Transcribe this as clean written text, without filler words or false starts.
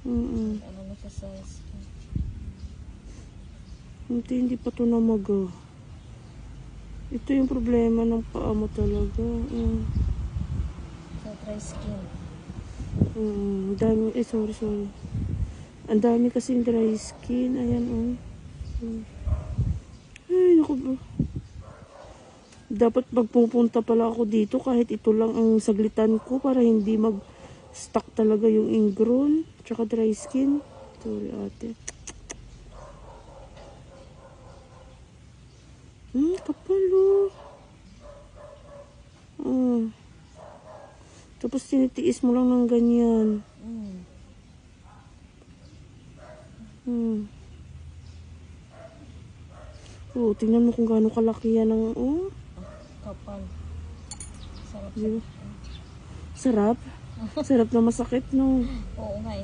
Ano na siya sa skin. Hindi pa to namaga. Ito yung problema ng paa mo talaga. Sa dry skin. Dami, sorry. Ang dami kasing dry skin. Ayan, Ay, naku ba. Dapat magpupunta pala ako dito kahit ito lang ang saglitan ko para hindi mag-stuck talaga yung ingrown tsaka dry skin. Sorry, ate. Kapalo. Tapos tinitiis mo lang ng ganyan. Tingnan mo kung gaano kalaki yan ng, Kapal. Sarap. Diba? Sarap? Sarap na masakit, no? Oo nga eh.